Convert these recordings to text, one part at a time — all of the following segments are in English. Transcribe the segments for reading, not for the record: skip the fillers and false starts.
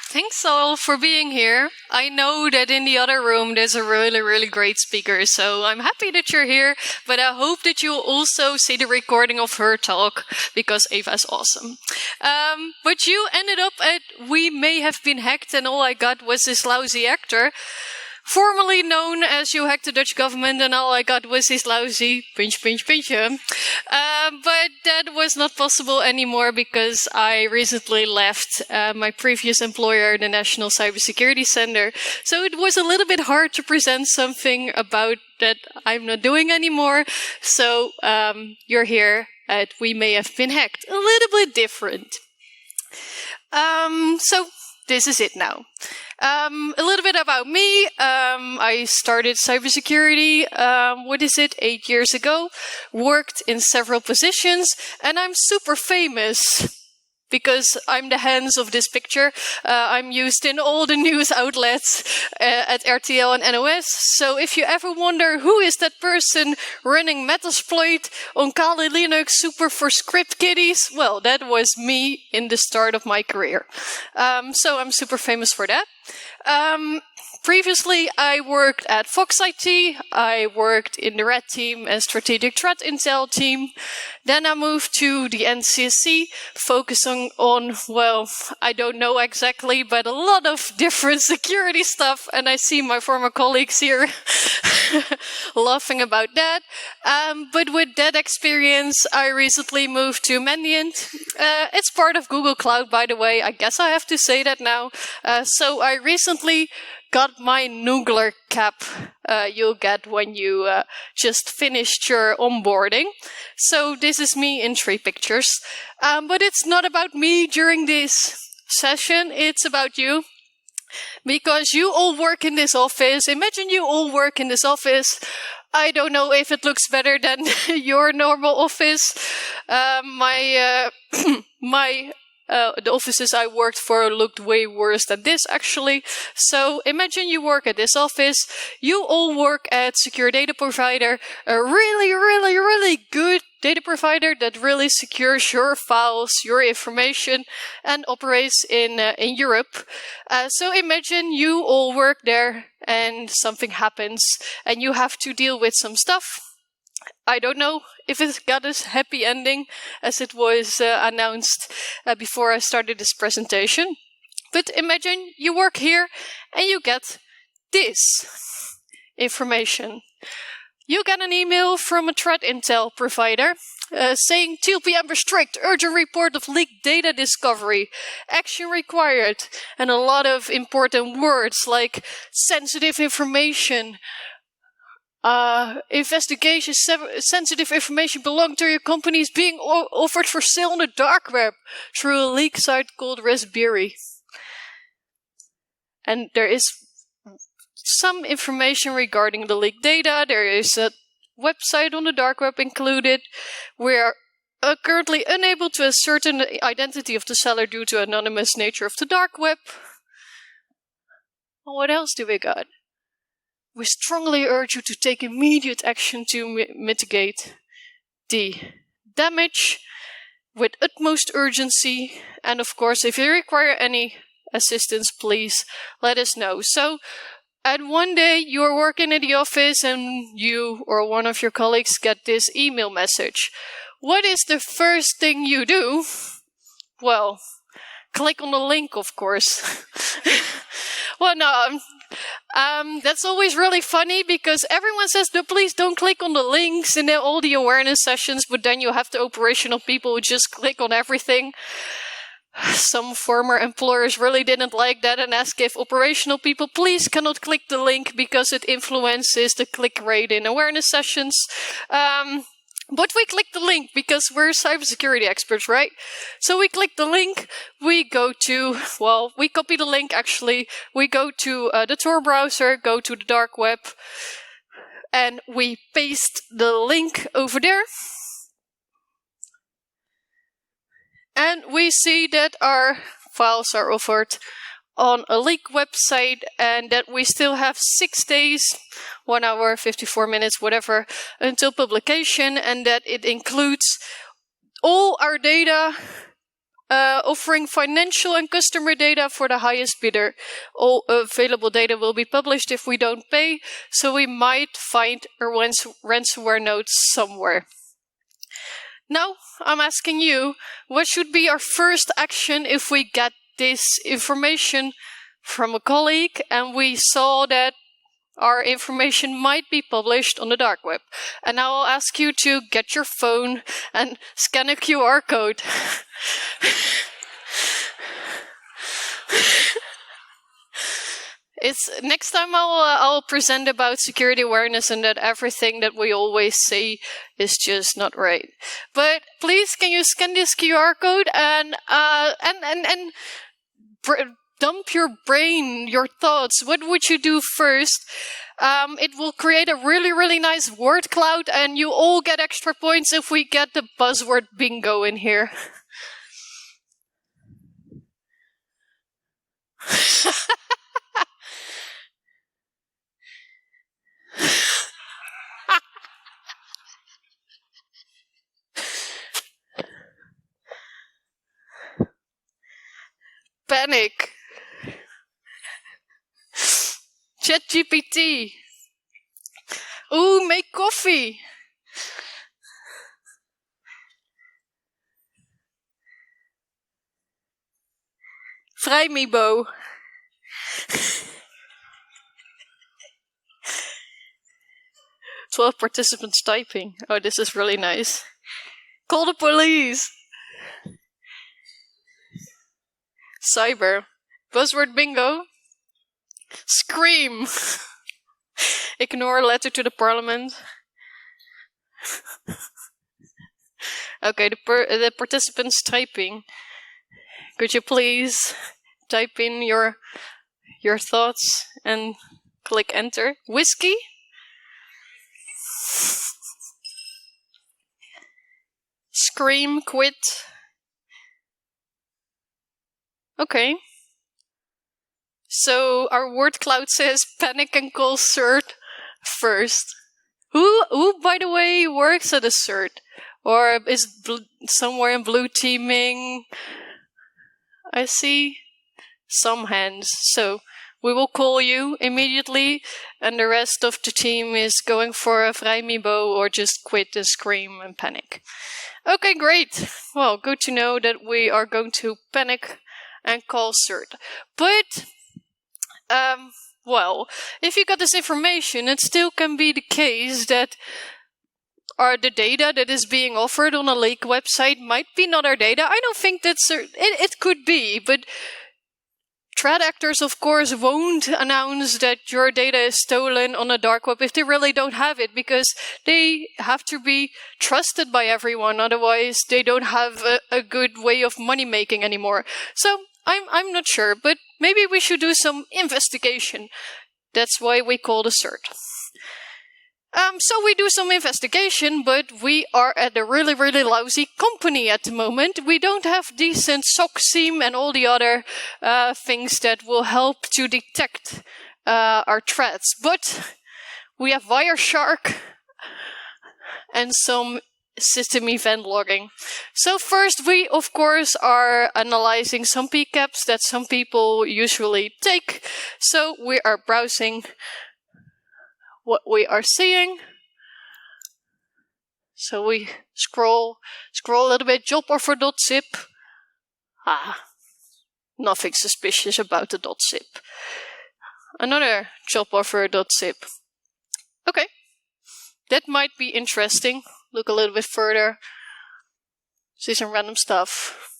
Thanks all for being here. I know that in the other room there's a really, really great speaker, so I'm happy that you're here, but I hope that you'll also see the recording of her talk, because Eva's awesome. But you ended up at We May Have Been Hacked, and all I got was this lousy actor, formerly known as You Hacked the Dutch Government, and all I got was this lousy pinch. But that was not possible anymore because I recently left my previous employer, the National Cybersecurity Center. So it was a little bit hard to present something about that I'm not doing anymore. So you're here at We May Have Been Hacked. A little bit different. So this is it now. A little bit about me. I started cybersecurity, 8 years ago, worked in several positions, and I'm super famous because I'm the hands of this picture. I'm used in all the news outlets at RTL and NOS. So if you ever wonder who is that person running Metasploit on Kali Linux super for script kiddies, well, that was me in the start of my career. So I'm super famous for that. Previously, I worked at Fox IT. I worked in the Red Team and Strategic Threat Intel team. Then I moved to the NCSC, focusing on, well, I don't know exactly, but a lot of different security stuff. And I see my former colleagues here laughing about that. But with that experience, I recently moved to Mandiant. It's part of Google Cloud, by the way. I guess I have to say that now. So I recently got my Noogler cap you'll get when you just finished your onboarding. So this is me in 3 pictures. But it's not about me during this session, it's about you. Because you all work in this office. Imagine you all work in this office. I don't know if it looks better than your normal office. The offices I worked for looked way worse than this, actually. So imagine you work at this office. You all work at secure data provider, a really, really, really good data provider that really secures your files, your information, and operates in Europe. So imagine you all work there and something happens and you have to deal with some stuff. I don't know if it got a happy ending as it was announced before I started this presentation. But imagine you work here and you get this information. You get an email from a threat intel provider saying TLP Amber strict, urgent report of leaked data discovery, action required, and a lot of important words like sensitive information, investigation, sensitive information belonging to your company is being offered for sale on the dark web through a leak site called Raspberry. And there is some information regarding the leaked data. There is a website on the dark web included. We are currently unable to ascertain the identity of the seller due to anonymous nature of the dark web. What else do we got? We strongly urge you to take immediate action to mitigate the damage with utmost urgency. And of course, if you require any assistance, please let us know. So, and one day you're working in the office and you or one of your colleagues get this email message. What is the first thing you do? Well, click on the link, of course. Well, no, that's always really funny because everyone says, no, please don't click on the links in all the awareness sessions, but then you have the operational people who just click on everything. Some former employers really didn't like that and asked if operational people please cannot click the link because it influences the click rate in awareness sessions. But we click the link because we're cybersecurity experts, right? So we click the link, we go to, well, we copy the link actually, we go to the Tor browser, go to the dark web, and we paste the link over there. And we see that our files are offered on a leak website and that we still have 6 days, 1 hour, 54 minutes, whatever, until publication, and that it includes all our data offering financial and customer data for the highest bidder. All available data will be published if we don't pay, so we might find a ransomware node somewhere. Now, I'm asking you, what should be our first action if we get this information from a colleague and we saw that our information might be published on the dark web? And now I'll ask you to get your phone and scan a QR code. Next time I'll present about security awareness and that everything that we always say is just not right. But please, can you scan this QR code and dump your brain, your thoughts. What would you do first? It will create a really, really nice word cloud, and you all get extra points if we get the buzzword bingo in here. Panic. ChatGPT. Ooh, make coffee. Vrijmibo. 12 participants typing. Oh, this is really nice. Call the police. Cyber. Buzzword bingo. Scream. Ignore letter to the parliament. Okay, the participants typing. Could you please type in your thoughts and click enter? Whiskey? Scream, quit. Okay. So our word cloud says panic and call CERT first. Who, by the way, works at a CERT? Or is somewhere in blue teaming? I see some hands. So we will call you immediately, and the rest of the team is going for a vrijmibo or just quit and scream and panic. Okay, great. Well, good to know that we are going to panic and call CERT. But, well, if you got this information, it still can be the case that the data that is being offered on a leak website might be not our data. I don't think that's it could be, but threat actors, of course, won't announce that your data is stolen on a dark web if they really don't have it, because they have to be trusted by everyone. Otherwise, they don't have a good way of money making anymore. So I'm not sure, but maybe we should do some investigation. That's why we call the CERT. So we do some investigation, but we are at a really, really lousy company at the moment. We don't have decent SOC SIEM and all the other things that will help to detect our threats. But we have Wireshark and some system event logging. So first, we, of course, are analyzing some PCAPs that some people usually take. So we are browsing what we are seeing. So we scroll a little bit, job offer.zip. Nothing suspicious about the .zip. Another job offer.zip. Okay, that might be interesting. Look a little bit further. See some random stuff.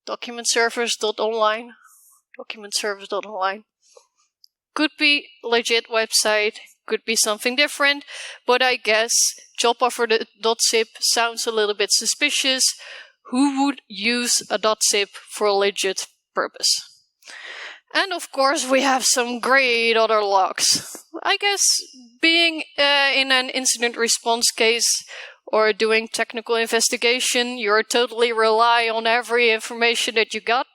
Document servers.online. Document servers.online. Could be legit website, could be something different, but I guess joboffer.zip sounds a little bit suspicious. Who would use a .zip for a legit purpose? And of course, we have some great other logs. I guess being in an incident response case or doing technical investigation, you're totally rely on every information that you got,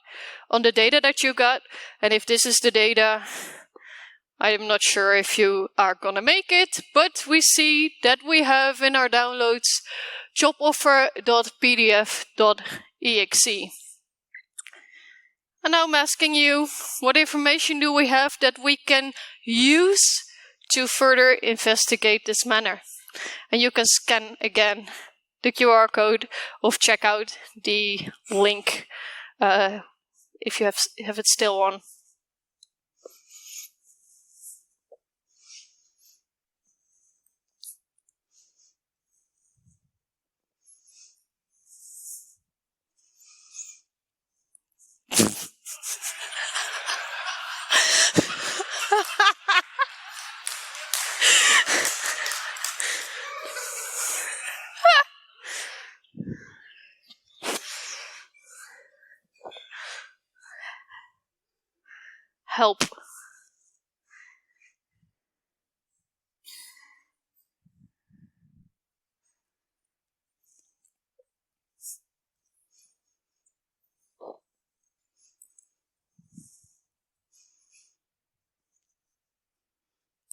on the data that you got. And if this is the data, I am not sure if you are gonna make it, but we see that we have in our downloads joboffer.pdf.exe. And now I'm asking you, what information do we have that we can use to further investigate this matter? And you can scan again the QR code or check out the link if you have it still on. Help.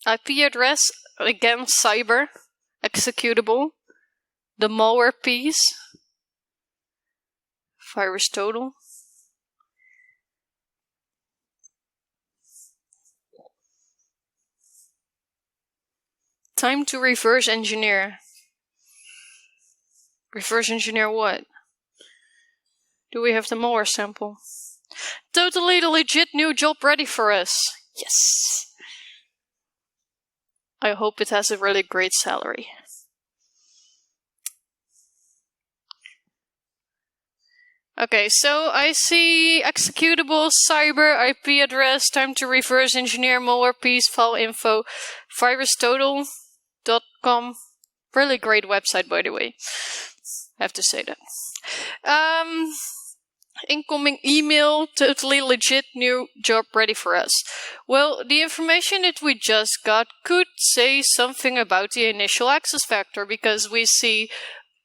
IP address, again cyber, executable, the malware piece, virus total. Time to reverse engineer. Reverse engineer what? Do we have the malware sample? Totally legit new job ready for us. Yes. I hope it has a really great salary. Okay, so I see executable, cyber, IP address, time to reverse engineer, malware piece, file info, virustotal.com. Really great website, by the way. I have to say that. Incoming email, totally legit new job ready for us. Well, the information that we just got could say something about the initial access factor, because we see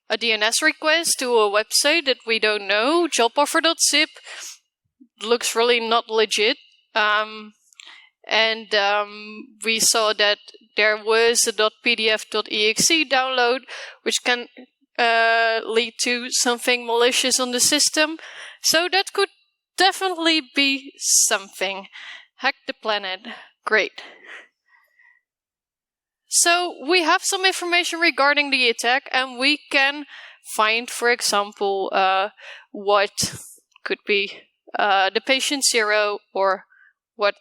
a DNS request to a website that we don't know, joboffer.zip, looks really not legit. We saw that there was a .pdf.exe download, which can lead to something malicious on the system. So that could definitely be something. Hack the planet. Great. So we have some information regarding the attack, and we can find, for example, what could be the patient 0 or what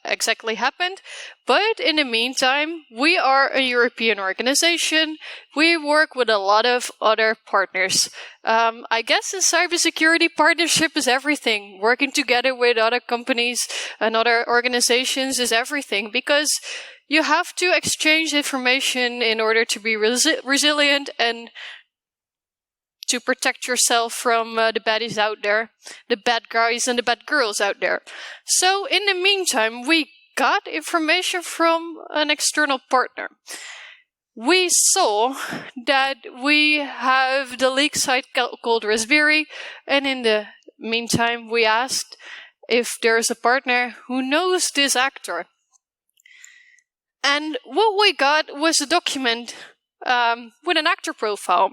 exactly happened. But in the meantime, we are a European organization. We work with a lot of other partners. I guess in cybersecurity, partnership is everything. Working together with other companies and other organizations is everything, because you have to exchange information in order to be resilient and to protect yourself from the baddies out there, the bad guys and the bad girls out there. So in the meantime, we got information from an external partner. We saw that we have the leak site called Raspberry, and in the meantime, we asked if there's a partner who knows this actor. And what we got was a document with an actor profile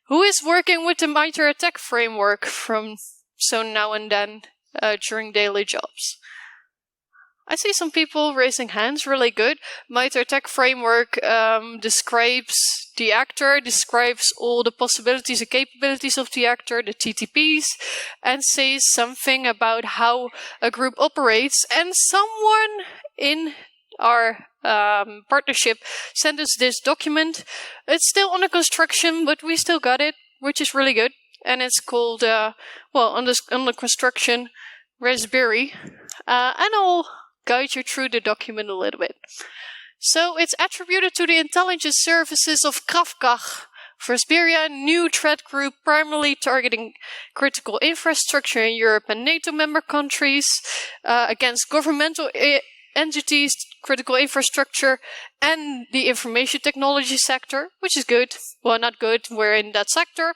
who is working with the MITRE ATT&CK framework from so now and then during daily jobs. I see some people raising hands, really good. MITRE ATT&CK framework describes the actor, describes all the possibilities and capabilities of the actor, the TTPs, and says something about how a group operates. And someone in our partnership sent us this document. It's still under construction, but we still got it, which is really good. And it's called, under construction, Raspberry. And I'll guide you through the document a little bit. So it's attributed to the intelligence services of Kafka, Raspberry, new threat group primarily targeting critical infrastructure in Europe and NATO member countries, against governmental entities, critical infrastructure, and the information technology sector, which is good. Well, not good, we're in that sector.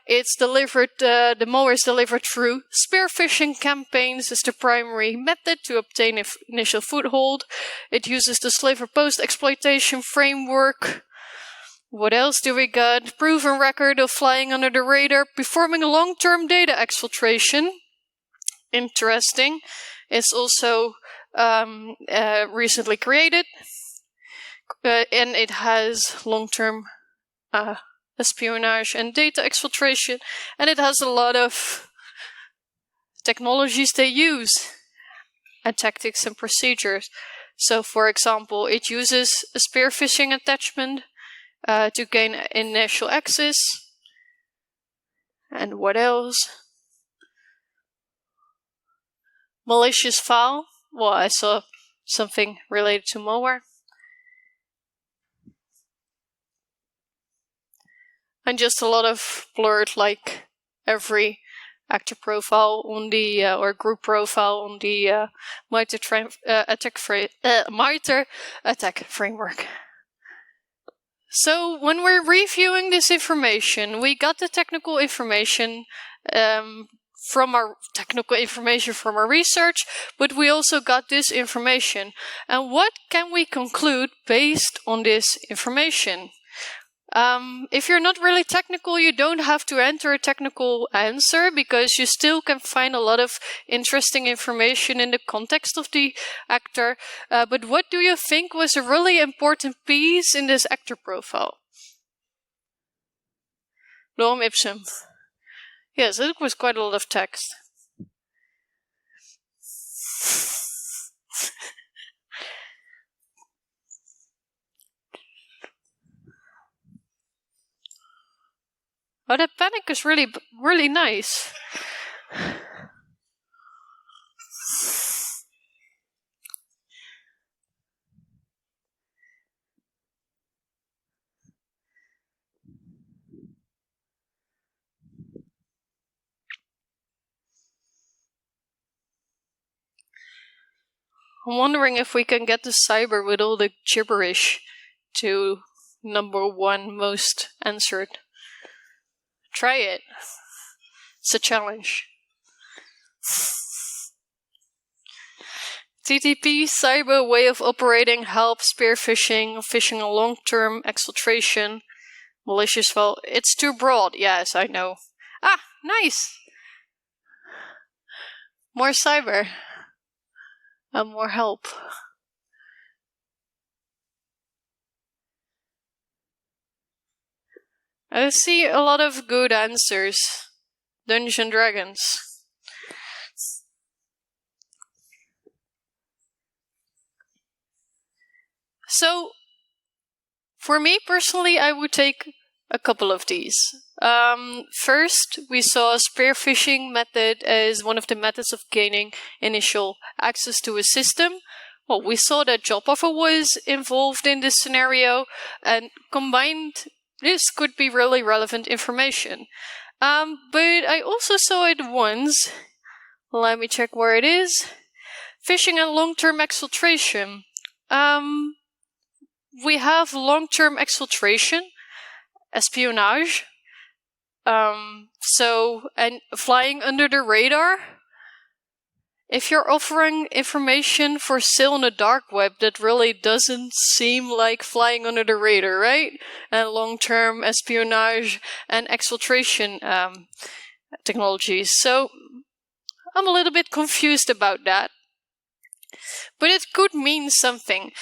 It's delivered, the malware is delivered through spear phishing campaigns as the primary method to obtain initial foothold. It uses the Slaver post-exploitation framework. What else do we got? Proven record of flying under the radar, performing long-term data exfiltration. Interesting. It's also recently created, and it has long-term espionage and data exfiltration, and it has a lot of technologies they use and tactics and procedures. So, for example, it uses a spear phishing attachment to gain initial access. And what else? Malicious file. Well, I saw something related to malware. And just a lot of blurred, like every actor profile on the, or group profile on the MITRE attack framework. So when we're reviewing this information, we got the technical information from our research, but we also got this information. And what can we conclude based on this information? If you're not really technical, you don't have to enter a technical answer, because you still can find a lot of interesting information in the context of the actor. But what do you think was a really important piece in this actor profile? Lorem ipsum. Yes, it was quite a lot of text. Oh, that panic is really, really nice. I'm wondering if we can get the cyber with all the gibberish to #1 most answered. Try it. It's a challenge. TTP, cyber, way of operating, help, spear phishing, phishing a long-term exfiltration, malicious file. It's too broad. Yes, I know. Ah, nice. More cyber. And more help. I see a lot of good answers. Dungeons and Dragons. So, for me personally, I would take a couple of these. First, we saw a spear phishing method as one of the methods of gaining initial access to a system. Well, we saw that job offer was involved in this scenario, and combined, this could be really relevant information. But I also saw it once. Let me check where it is. Phishing and long-term exfiltration. We have long-term exfiltration, espionage. And flying under the radar. If you're offering information for sale on the dark web, that really doesn't seem like flying under the radar, right? And long-term espionage and exfiltration technologies. So I'm a little bit confused about that. But it could mean something.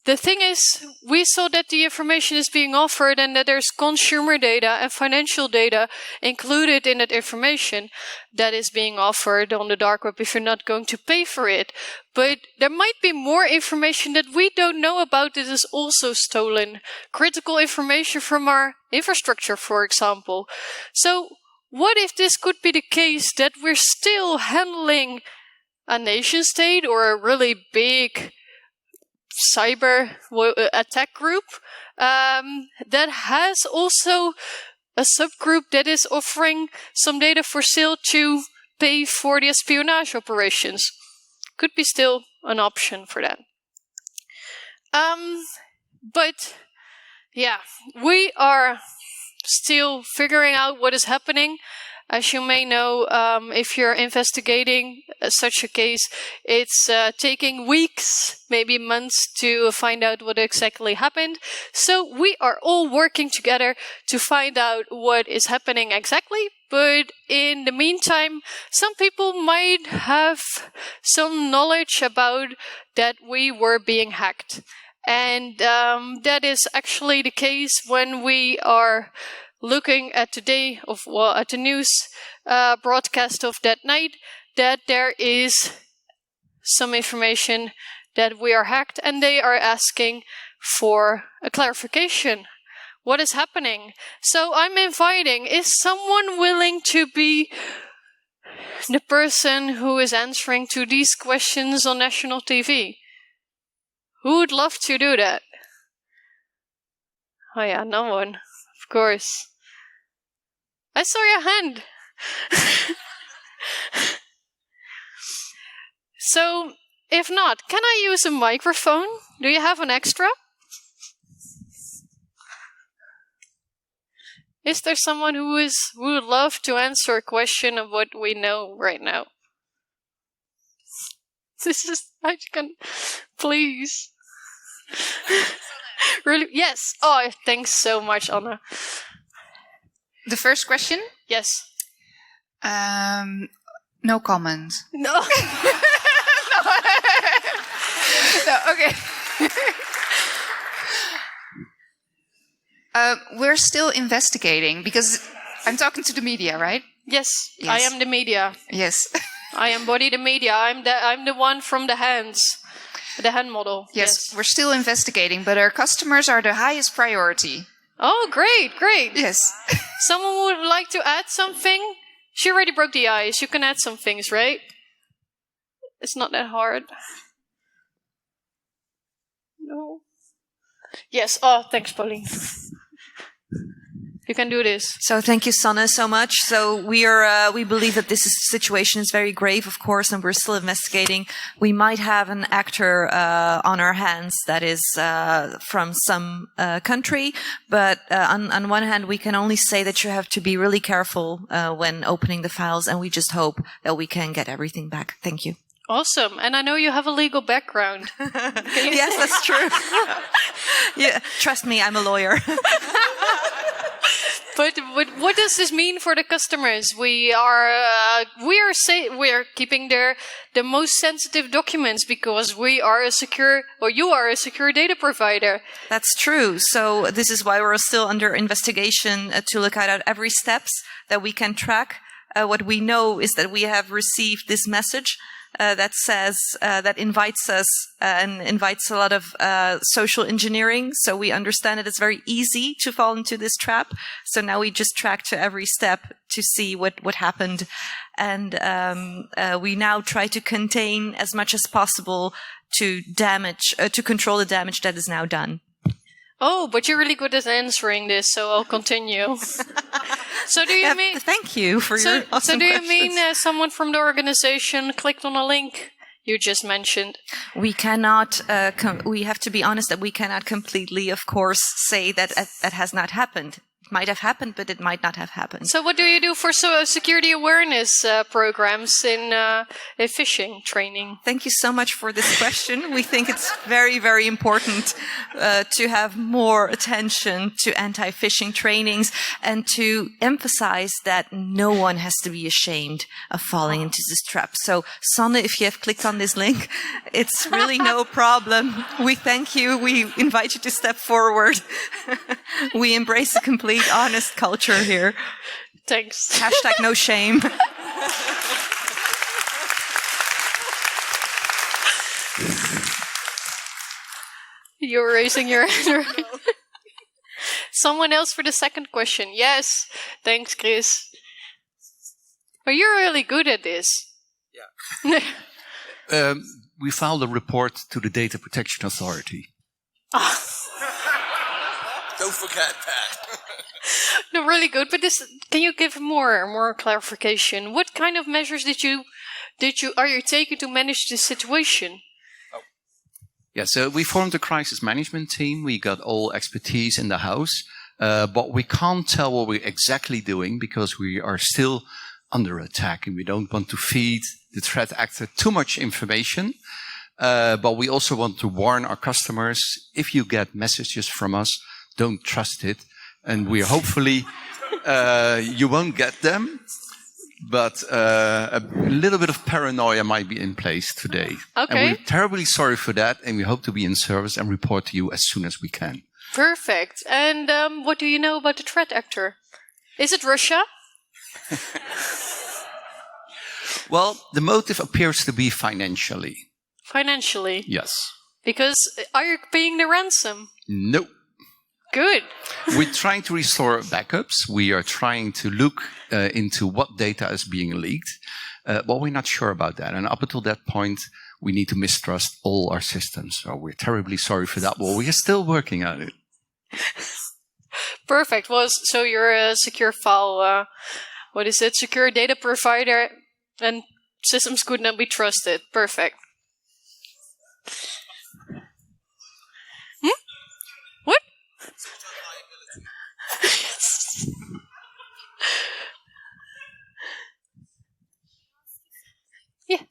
The thing is, we saw that the information is being offered and that there's consumer data and financial data included in that information that is being offered on the dark web if you're not going to pay for it. But there might be more information that we don't know about that is also stolen. Critical information from our infrastructure, for example. So what if this could be the case that we're still handling a nation state or a really big cyber attack group that has also a subgroup that is offering some data for sale to pay for the espionage operations? could be still an option for that. But yeah, we are still figuring out what is happening. As you may know, if you're investigating such a case, it's taking weeks, maybe months to find out what exactly happened. So we are all working together to find out what is happening exactly. But in the meantime, some people might have some knowledge about that we were being hacked. And that is actually the case when we are looking at today at the news broadcast of that night, that there is some information that we are hacked, and they are asking for a clarification. What is happening? So I'm inviting, is someone willing to be the person who is answering to these questions on national TV? Who would love to do that? Oh yeah, no one. Of course. I saw your hand. So, if not, can I use a microphone? Do you have an extra? Is there someone who would love to answer a question of what we know right now? I can, please. Really? Yes. Oh, thanks so much, Anna. The first question? Yes. No comment. No. No, okay. We're still investigating because I'm talking to the media, right? Yes. I am the media. Yes. I embody the media. I'm the one from the hand model. Yes, we're still investigating, but our customers are the highest priority. Oh, great. Yes. Someone would like to add something? She already broke the ice. You can add some things, right? It's not that hard. No. Yes. Oh, thanks, Pauline. You can do this. So thank you, Sanne, so much. So we believe that situation is very grave, of course, and we're still investigating. We might have an actor on our hands that is from some country, but on one hand, we can only say that you have to be really careful when opening the files, and we just hope that we can get everything back. Thank you. Awesome. And I know you have a legal background. Yes, that's true. Yeah, trust me, I'm a lawyer. But what does this mean for the customers? We are keeping the most sensitive documents because you are a secure data provider. That's true. So this is why we're still under investigation to look at every steps that we can track. What we know is that we have received this message that says that invites us and invites a lot of social engineering. So we understand it is very easy to fall into this trap. So now we just track to every step to see what happened, and we now try to contain as much as possible to control the damage that is now done. Oh, but you're really good at answering this, so I'll continue. So do you mean? Thank you for your awesome So do you questions. mean someone from the organization clicked on a link you just mentioned? We cannot. We have to be honest that we cannot completely, of course, say that that has not happened. It might have happened, but it might not have happened. So what do you do for security awareness programs in phishing training? Thank you so much for this question. We think it's very, very important to have more attention to anti-phishing trainings and to emphasize that no one has to be ashamed of falling into this trap. So, Sanne, if you have clicked on this link, it's really no problem. We thank you. We invite you to step forward. We embrace a complete honest culture here. Thanks. Hashtag no shame. You're raising your hand, right? Someone else for the second question. Yes. Thanks, Chris. Oh, you're really good at this. Yeah. We filed a report to the Data Protection Authority. Don't forget that. No, really good. But can you give more clarification? What kind of measures did you are you taking to manage this situation? Yeah, so we formed a crisis management team. We got all expertise in the house, but we can't tell what we're exactly doing because we are still under attack and we don't want to feed the threat actor too much information. But we also want to warn our customers, if you get messages from us, don't trust it. And we hopefully, you won't get them. But a little bit of paranoia might be in place today. Okay. And we're terribly sorry for that, and we hope to be in service and report to you as soon as we can. Perfect. And what do you know about the threat actor? Is it Russia? Well, the motive appears to be financially. Financially? Yes. Because are you paying the ransom? No. Good. We're trying to restore backups. We are trying to look into what data is being leaked, but we're not sure about that. And up until that point, we need to mistrust all our systems. So we're terribly sorry for that, but we are still working on it. Perfect. Well, so you're a secure file, secure data provider, and systems could not be trusted. Perfect. What? Yeah.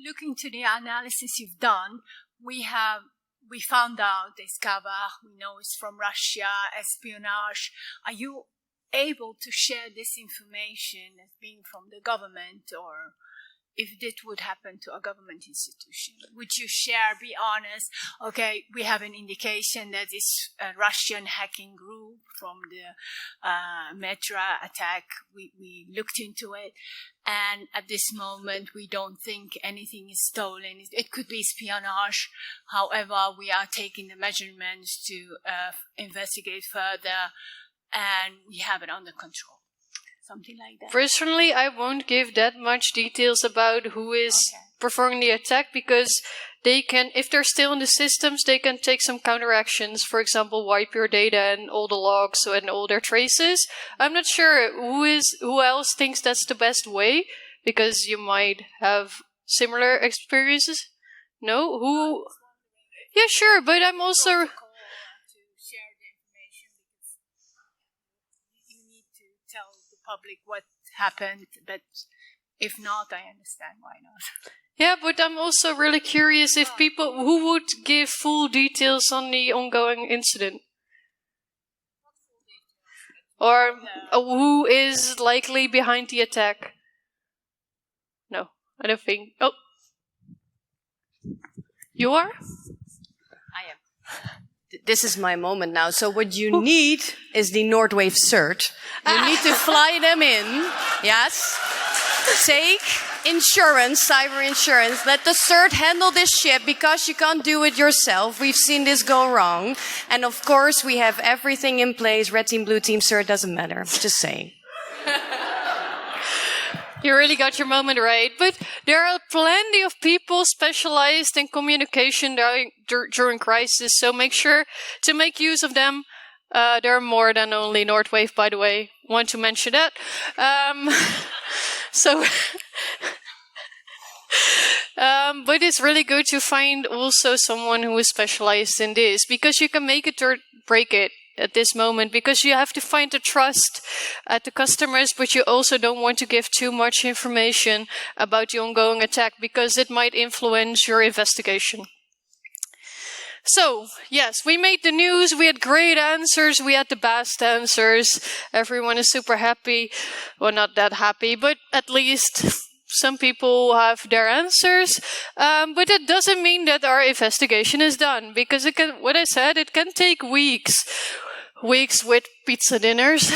Looking to the analysis you've done, we found out, discovered, we know it's from Russia, espionage. Are you able to share this information as being from the government, or if it would happen to a government institution? Would you share, be honest, okay, we have an indication that it's a Russian hacking group from the Metra attack. We looked into it, and at this moment we don't think anything is stolen. It could be espionage. However, we are taking the measurements to investigate further, and we have it under control. Something like that. Personally, I won't give that much details about who is performing the attack, because they can, if they're still in the systems, they can take some counteractions. For example, wipe your data and all the logs and all their traces. I'm not sure who else thinks that's the best way, because you might have similar experiences. No? Who? Yeah, sure, but I'm also... public what happened, but if not, I understand why not. Yeah, but I'm also really curious if people who would give full details on the ongoing incident, or who is likely behind the attack. No, I don't think. Oh, you are? I am. This is my moment now. So what you need is the Nordwave cert. You need to fly them in. Yes. Take insurance, cyber insurance. Let the cert handle this ship, because you can't do it yourself. We've seen this go wrong. And of course, we have everything in place. Red team, blue team, cert doesn't matter. Just saying. You really got your moment right. But there are plenty of people specialized in communication during crisis, so make sure to make use of them. There are more than only Nordwave, by the way. Want to mention that. But it's really good to find also someone who is specialized in this, because you can make it or break it at this moment, because you have to find the trust at the customers, but you also don't want to give too much information about the ongoing attack, because it might influence your investigation. So, yes, we made the news, we had great answers, we had the best answers, everyone is super happy. Well, not that happy, but at least some people have their answers. But that doesn't mean that our investigation is done, because it can, what I said, it can take weeks. Weeks with pizza dinners.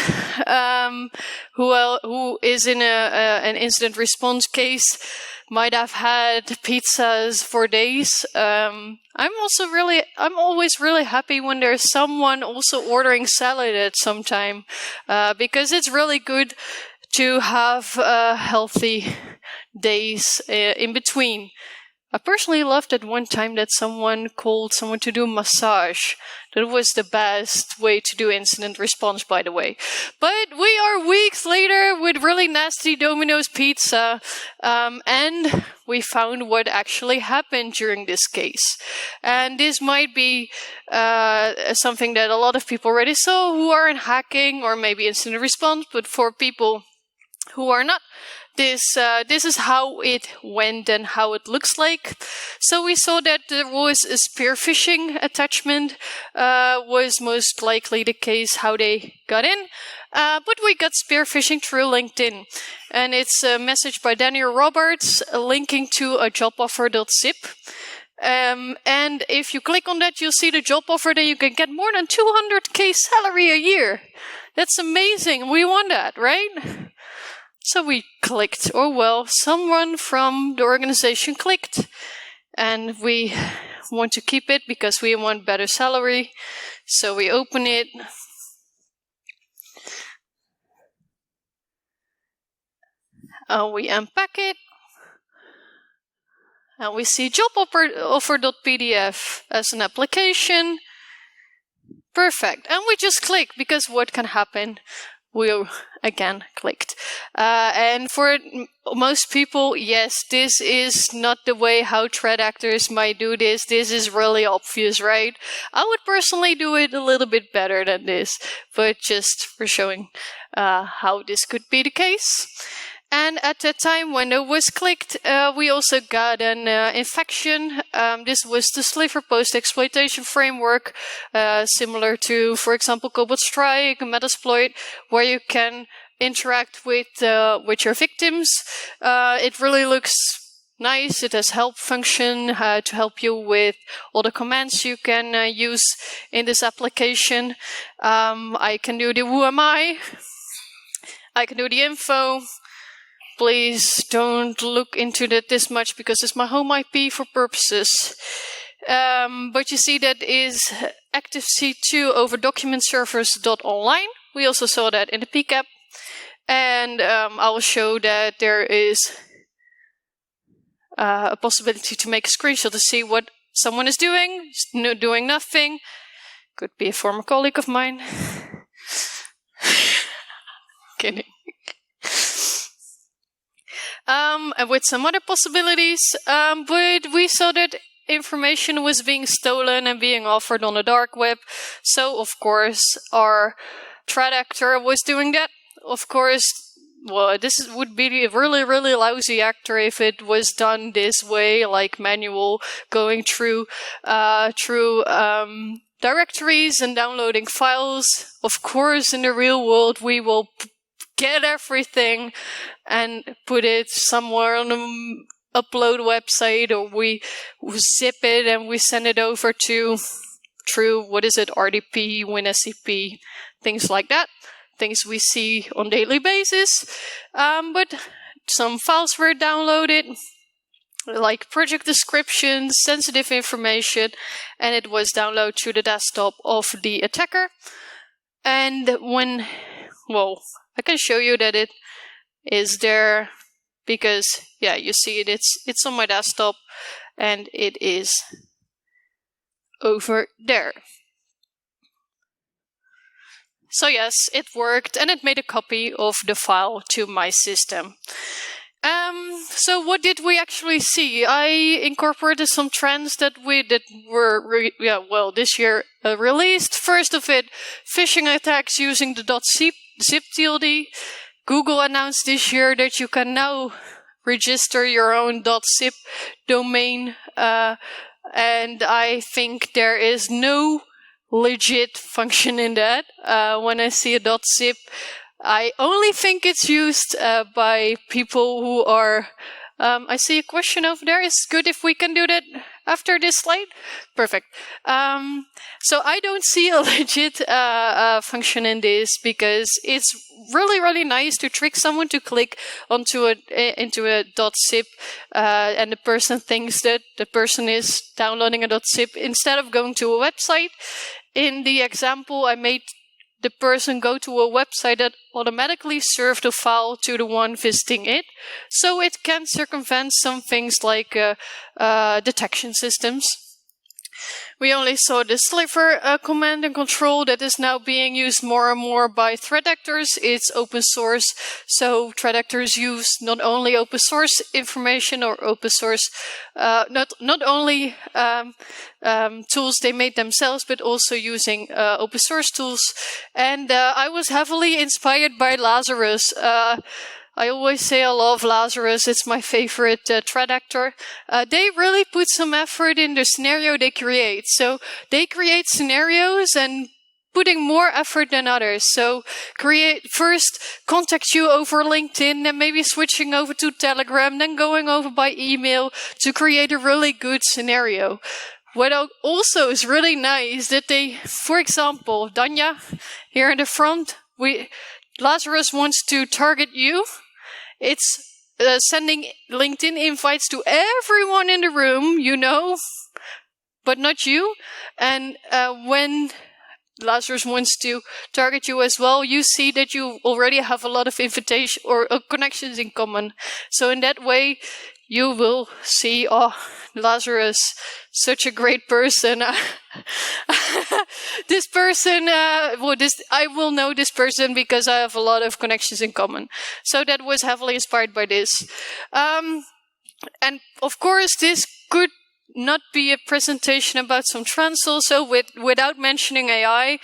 Who is in an incident response case might have had pizzas for days. I'm always really happy when there's someone also ordering salad at some time, because it's really good to have healthy days in between. I personally loved at one time that someone called someone to do massage. That was the best way to do incident response, by the way. But we are weeks later with really nasty Domino's pizza, and we found what actually happened during this case. And this might be something that a lot of people already saw who are in hacking or maybe incident response, but for people who are not, this is how it went and how it looks like. So we saw that there was a spear phishing attachment, was most likely the case how they got in. But we got spear phishing through LinkedIn. And it's a message by Daniel Roberts linking to a job offer.zip. And if you click on that, you'll see the job offer that you can get more than 200k salary a year. That's amazing. We want that, right? So we clicked, or well, someone from the organization clicked, and we want to keep it because we want better salary. So we open it. We unpack it. And we see job offer.pdf as an application. Perfect. And we just click because what can happen? We again clicked. And for most people, yes, this is not the way how threat actors might do this. This is really obvious, right? I would personally do it a little bit better than this, but just for showing how this could be the case. And at the time when it was clicked, we also got an infection. This was the sliver post-exploitation framework, similar to, for example, Cobalt Strike, Metasploit, where you can interact with your victims. It really looks nice. It has help function to help you with all the commands you can use in this application. I can do the who am I can do the info. Please don't look into that this much because it's my home IP for purposes. But you see that is active C2 over document servers.online. We also saw that in the PCAP. And I will show that there is a possibility to make a screenshot to see what someone is doing. Doing nothing. Could be a former colleague of mine. Kidding. And with some other possibilities, but we saw that information was being stolen and being offered on the dark web. So, of course, our threat actor was doing that. Of course, well, would be a really, really lousy actor if it was done this way, like manual, going through directories and downloading files. Of course, in the real world, we will get everything and put it somewhere on an upload website, or we zip it and we send it over to RDP, WinSCP, things like that. Things we see on a daily basis. But some files were downloaded, like project descriptions, sensitive information, and it was downloaded to the desktop of the attacker. And I can show you that it is there because, yeah, you see it. It's on my desktop and it is over there. So yes, it worked and it made a copy of the file to my system. So what did we actually see? I incorporated some trends that were this year released. First of it, phishing attacks using the .zip TLD. Google announced this year that you can now register your own .zip domain, and I think there is no legit function in that. When I see a .zip, I only think it's used by people who are... I see a question over there. It's good if we can do that after this slide. Perfect. So I don't see a legit function in this because it's really, really nice to trick someone to click into a .zip and the person thinks that the person is downloading a .zip instead of going to a website. In the example I made, the person go to a website that automatically serves the file to the one visiting it. So it can circumvent some things like detection systems. We only saw the sliver command and control that is now being used more and more by threat actors. It's open source, so threat actors use not only open source information or open source, not only tools they made themselves, but also using open source tools. And I was heavily inspired by Lazarus. I always say I love Lazarus. It's my favorite threat actor. They really put some effort in the scenario they create. So they create scenarios and putting more effort than others. So first contact you over LinkedIn, then maybe switching over to Telegram, then going over by email to create a really good scenario. What also is really nice that they, for example, Danya, here in the front, Lazarus wants to target you. It's sending LinkedIn invites to everyone in the room, you know, but not you. And when Lazarus wants to target you as well, you see that you already have a lot of invitation or connections in common. So in that way, you will see, oh, Lazarus, such a great person. This person, I will know this person because I have a lot of connections in common. So that was heavily inspired by this. And of course, this could not be a presentation about some trends also without mentioning AI.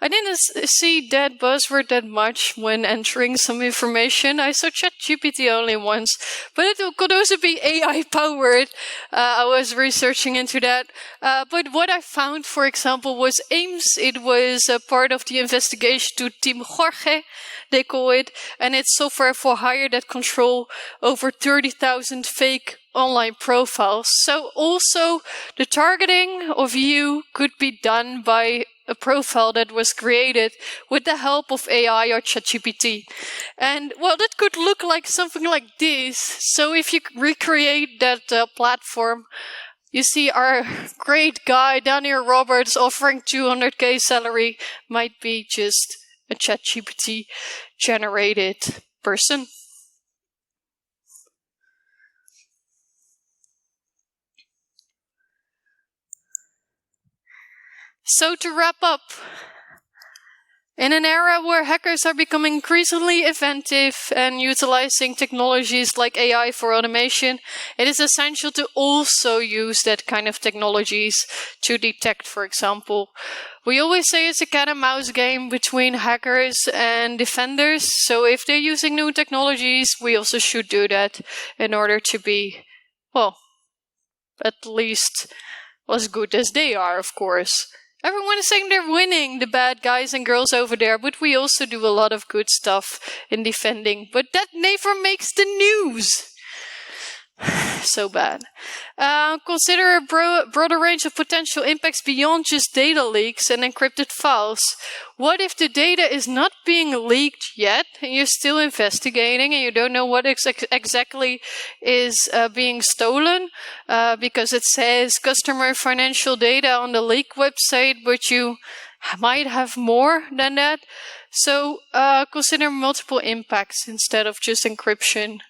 I didn't see that buzzword that much when entering some information. I saw ChatGPT only once, but it could also be AI powered. I was researching into that. But what I found, for example, was AIMS. It was a part of the investigation to Team Jorge, they call it, and it's software for hire that control over 30,000 fake online profiles. So also the targeting of you could be done by a profile that was created with the help of AI or ChatGPT. And well, that could look like something like this. So if you recreate that platform, you see our great guy, Daniel Roberts, offering 200k salary might be just a ChatGPT generated person. So to wrap up, in an era where hackers are becoming increasingly inventive and utilizing technologies like AI for automation, it is essential to also use that kind of technologies to detect, for example. We always say it's a cat and mouse game between hackers and defenders. So if they're using new technologies, we also should do that in order to be, well, at least as good as they are, of course. Everyone is saying they're winning, the bad guys and girls over there, but we also do a lot of good stuff in defending. But that never makes the news. So bad. Consider a broader range of potential impacts beyond just data leaks and encrypted files. What if the data is not being leaked yet, and you're still investigating, and you don't know what exactly is being stolen, because it says customer financial data on the leak website, but you might have more than that. So consider multiple impacts instead of just encryption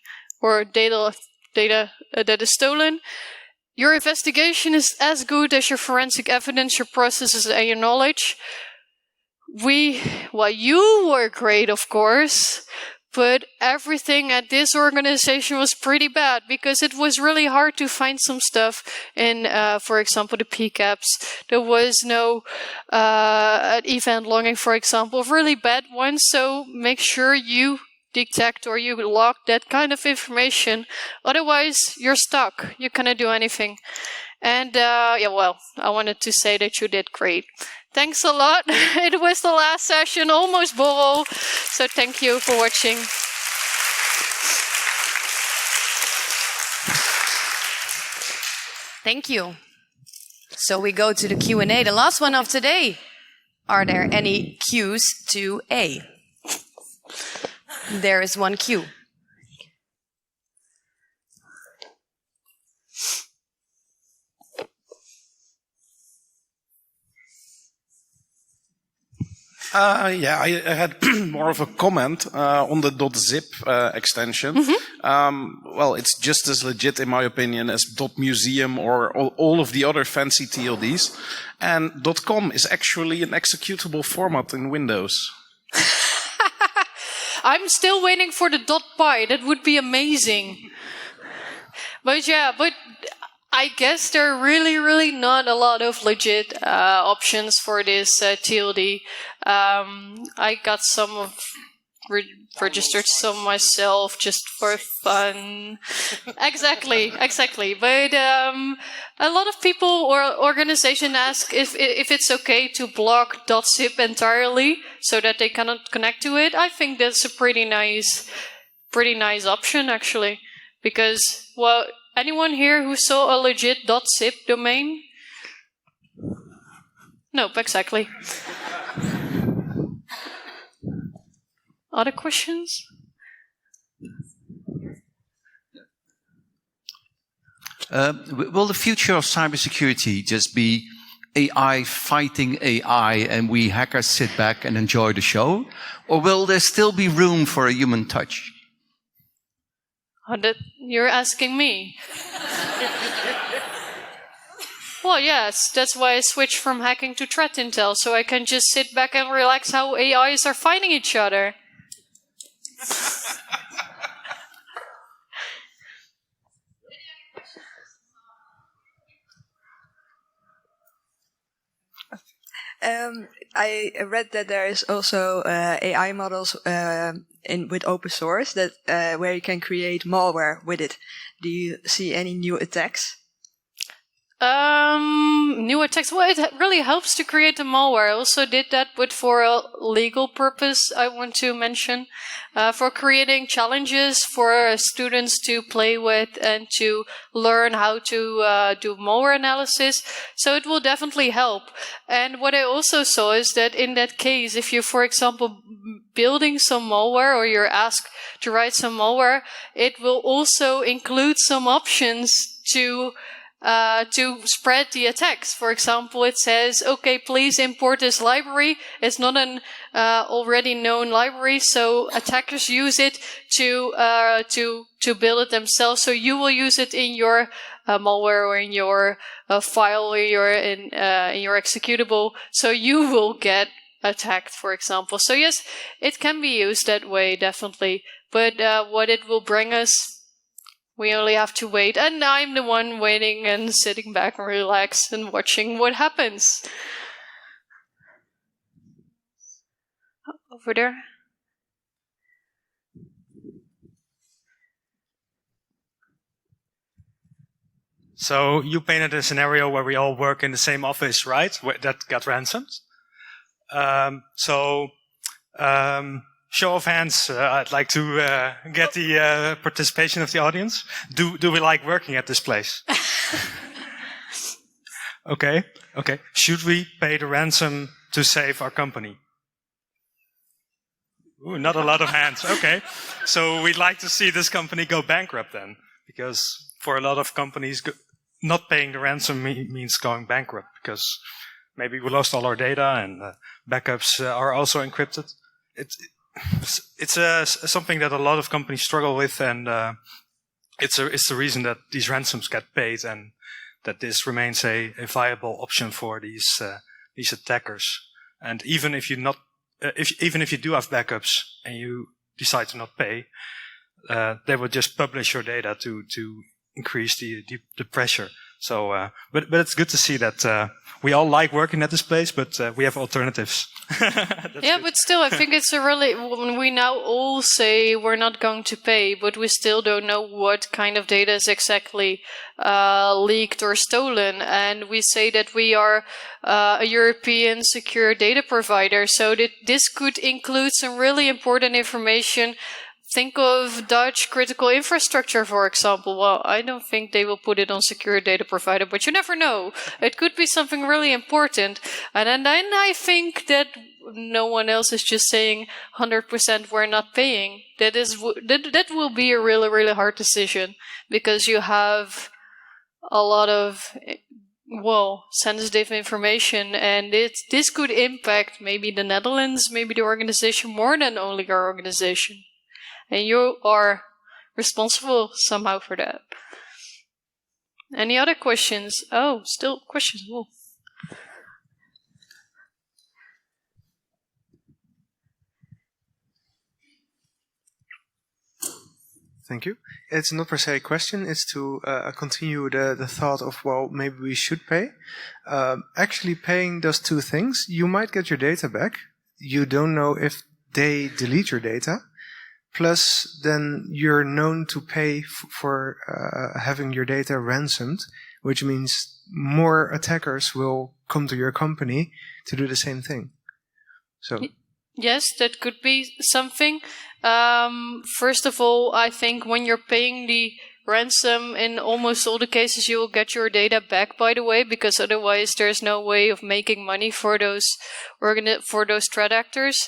or data that is stolen. Your investigation is as good as your forensic evidence, your processes, and your knowledge. You were great, of course, but everything at this organization was pretty bad because it was really hard to find some stuff in, for example, the PCAPs. There was no event logging, for example, really bad ones. So make sure you detect or you log that kind of information. Otherwise, you're stuck. You cannot do anything. And I wanted to say that you did great. Thanks a lot. It was the last session, almost borrel. So thank you for watching. Thank you. So we go to the Q&A, the last one of today. Are there any Qs to A? There is one Q. Yeah, I had more of a comment on the .zip extension. Well, it's just as legit, in my opinion, as .museum or all of the other fancy TLDs. And .com is actually an executable format in Windows. I'm still waiting for the .py. That would be amazing. But I guess there are really not a lot of legit options for this TLD. I got some registered some myself just for fun. Exactly. But a lot of people or organizations ask if it's okay to block .zip entirely so that they cannot connect to it. I think that's a pretty nice option actually, because anyone here who saw a legit .zip domain? Nope, exactly. Other questions? Will the future of cybersecurity just be AI fighting AI and we hackers sit back and enjoy the show? Or will there still be room for a human touch? You're asking me. Well, yes, that's why I switched from hacking to threat intel, so I can just sit back and relax how AIs are fighting each other. I read that there is also AI models with open source that where you can create malware with it. Do you see any new attacks? New attacks. Well, it really helps to create the malware. I also did that, but for a legal purpose, I want to mention. For creating challenges for students to play with and to learn how to do malware analysis. So it will definitely help. And what I also saw is that in that case, if you're, for example, building some malware or you're asked to write some malware, it will also include some options to spread the attacks. For example, it says, okay, please import this library. It's not an already known library, so attackers use it to build it themselves. So you will use it in your malware or in your file or in your executable. So you will get attacked, for example. So yes, it can be used that way, definitely. But what it will bring us, we only have to wait, and I'm the one waiting and sitting back and relaxed and watching what happens. Over there. So you painted a scenario where we all work in the same office, right? That got ransomed. Show of hands, I'd like to get the participation of the audience. Do we like working at this place? Okay. Should we pay the ransom to save our company? Ooh, not a lot of hands. Okay. So we'd like to see this company go bankrupt then. Because for a lot of companies, not paying the ransom means going bankrupt. Because maybe we lost all our data and backups are also encrypted. It's something that a lot of companies struggle with, and it's the reason that these ransoms get paid, and that this remains a viable option for these attackers. And even if you do have backups and you decide to not pay, they will just publish your data to increase the pressure. So, but it's good to see that we all like working at this place, but we have alternatives. Yeah, good. But still, I think it's when we now all say we're not going to pay, but we still don't know what kind of data is exactly leaked or stolen. And we say that we are a European secure data provider, so that this could include some really important information. Think of Dutch critical infrastructure, for example. Well, I don't think they will put it on secure data provider, but you never know. It could be something really important. And then I think that no one else is just saying 100% we're not paying. That will be a really, really hard decision, because you have a lot of well, sensitive information, and this could impact maybe the Netherlands, maybe the organization more than only our organization. And you are responsible somehow for that. Any other questions? Oh, still questions. Oh. Thank you. It's not per se a question, it's to continue the thought of, well, maybe we should pay. Actually, paying does two things. You might get your data back. You don't know if they delete your data. Plus, then you're known to pay for having your data ransomed, which means more attackers will come to your company to do the same thing. So. Yes, that could be something. First of all, I think when you're paying the ransom, in almost all the cases you will get your data back, by the way, because otherwise there's no way of making money for those threat actors.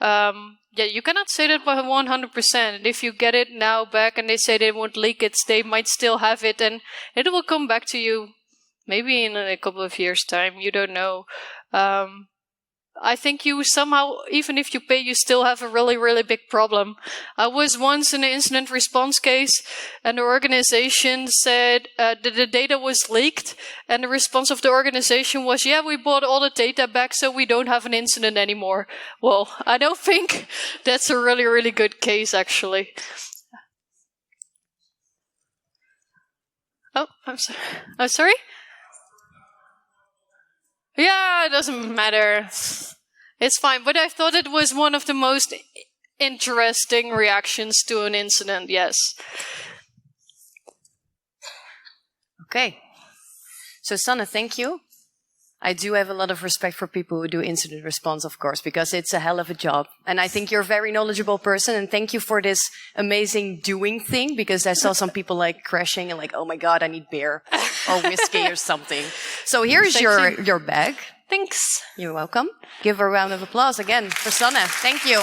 Yeah, you cannot say that by 100%. If you get it now back and they say they won't leak it, they might still have it, and it will come back to you maybe in a couple of years' time. You don't know. I think you somehow, even if you pay, you still have a really, really big problem. I was once in an incident response case, and the organization said that the data was leaked, and the response of the organization was, yeah, we bought all the data back, so we don't have an incident anymore. Well, I don't think that's a really, really good case, actually. Oh, I'm sorry. I'm sorry? Yeah, it doesn't matter. It's fine. But I thought it was one of the most interesting reactions to an incident, yes. Okay. So, Sanne, thank you. I do have a lot of respect for people who do incident response, of course, because it's a hell of a job. And I think you're a very knowledgeable person. And thank you for this amazing doing thing, because I saw some people like crashing and like, oh my God, I need beer or whiskey or something. So here's your bag. Thanks. You're welcome. Give a round of applause again for Sanne. Thank you.